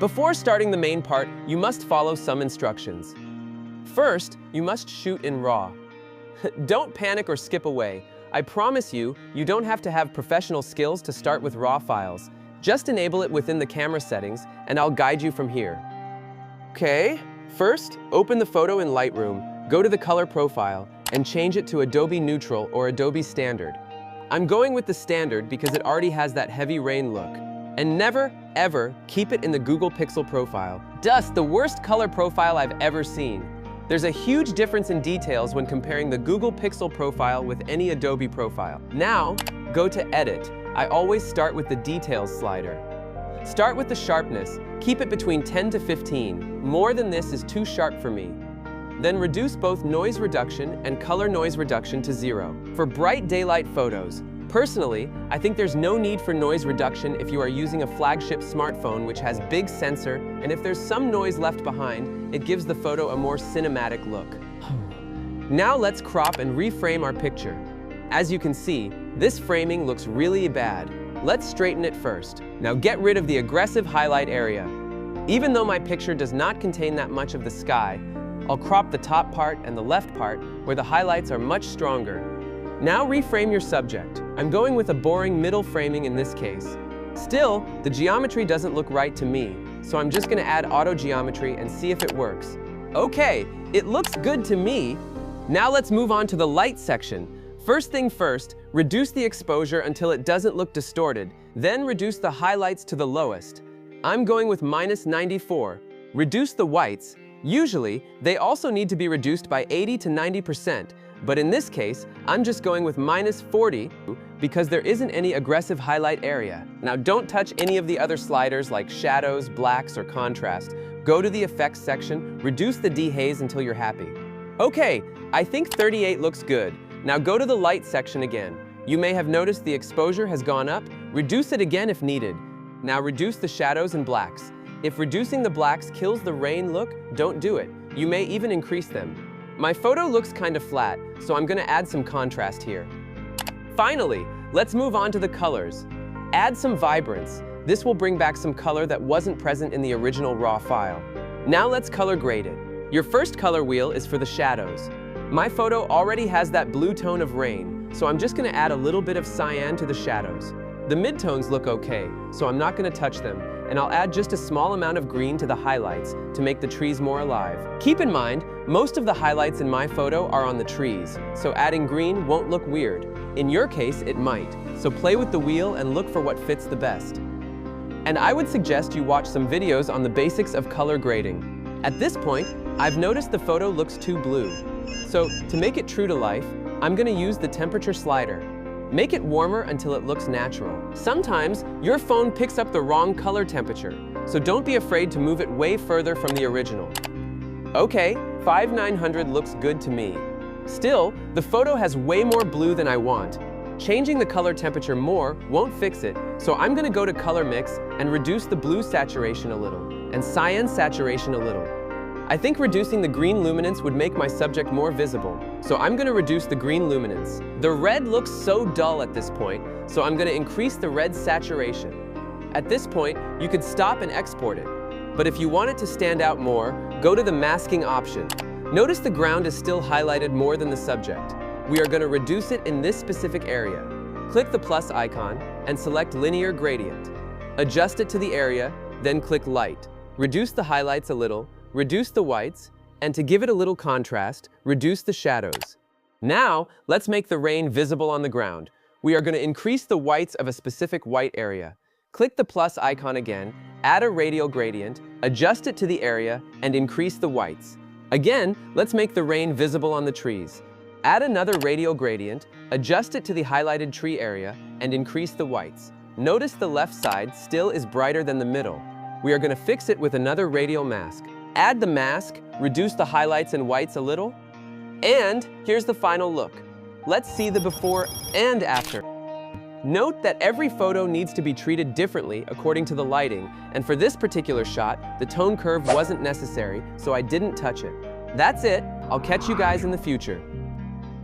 Before starting the main part, you must follow some instructions. First, you must shoot in RAW. Don't panic or skip away. I promise you, you don't have to have professional skills to start with RAW files. Just enable it within the camera settings, and I'll guide you from here. Okay, first, open the photo in Lightroom, go to the color profile, and change it to Adobe Neutral or Adobe Standard. I'm going with the Standard because it already has that heavy rain look. And never, ever keep it in the Google Pixel profile. Dust, the worst color profile I've ever seen. There's a huge difference in details when comparing the Google Pixel profile with any Adobe profile. Now, go to Edit. I always start with the Details slider. Start with the sharpness. Keep it between 10 to 15. More than this is too sharp for me. Then reduce both noise reduction and color noise reduction to 0. For bright daylight photos, personally, I think there's no need for noise reduction if you are using a flagship smartphone which has big sensor, and if there's some noise left behind, it gives the photo a more cinematic look. Now let's crop and reframe our picture. As you can see, this framing looks really bad. Let's straighten it first. Now get rid of the aggressive highlight area. Even though my picture does not contain that much of the sky, I'll crop the top part and the left part where the highlights are much stronger. Now reframe your subject. I'm going with a boring middle framing in this case. Still, the geometry doesn't look right to me, so I'm just going to add auto geometry and see if it works. Okay, it looks good to me. Now let's move on to the light section. First thing first, reduce the exposure until it doesn't look distorted, then reduce the highlights to the lowest. I'm going with -94. Reduce the whites. Usually, they also need to be reduced by 80 to 90%, but in this case, I'm just going with -40 because there isn't any aggressive highlight area. Now don't touch any of the other sliders like shadows, blacks, or contrast. Go to the effects section, reduce the dehaze until you're happy. Okay, I think 38 looks good. Now go to the light section again. You may have noticed the exposure has gone up. Reduce it again if needed. Now reduce the shadows and blacks. If reducing the blacks kills the rain look, don't do it. You may even increase them. My photo looks kind of flat, so I'm going to add some contrast here. Finally, let's move on to the colors. Add some vibrance. This will bring back some color that wasn't present in the original RAW file. Now let's color grade it. Your first color wheel is for the shadows. My photo already has that blue tone of rain, so I'm just going to add a little bit of cyan to the shadows. The midtones look okay, so I'm not going to touch them, and I'll add just a small amount of green to the highlights to make the trees more alive. Keep in mind, most of the highlights in my photo are on the trees, so adding green won't look weird. In your case, it might, so play with the wheel and look for what fits the best. And I would suggest you watch some videos on the basics of color grading. At this point, I've noticed the photo looks too blue. So, to make it true to life, I'm going to use the temperature slider. Make it warmer until it looks natural. Sometimes, your phone picks up the wrong color temperature, so don't be afraid to move it way further from the original. Okay, 5900 looks good to me. Still, the photo has way more blue than I want. Changing the color temperature more won't fix it, so I'm going to go to color mix and reduce the blue saturation a little, and cyan saturation a little. I think reducing the green luminance would make my subject more visible, so I'm going to reduce the green luminance. The red looks so dull at this point, so I'm going to increase the red saturation. At this point, you could stop and export it. But if you want it to stand out more, go to the masking option. Notice the ground is still highlighted more than the subject. We are going to reduce it in this specific area. Click the plus icon and select Linear Gradient. Adjust it to the area, then click Light. Reduce the highlights a little, reduce the whites, and to give it a little contrast, reduce the shadows. Now, let's make the rain visible on the ground. We are going to increase the whites of a specific white area. Click the plus icon again, add a radial gradient, adjust it to the area, and increase the whites. Again, let's make the rain visible on the trees. Add another radial gradient, adjust it to the highlighted tree area, and increase the whites. Notice the left side still is brighter than the middle. We are going to fix it with another radial mask. Add the mask, reduce the highlights and whites a little, and here's the final look. Let's see the before and after. Note that every photo needs to be treated differently according to the lighting, and for this particular shot, the tone curve wasn't necessary, so I didn't touch it. That's it. I'll catch you guys in the future.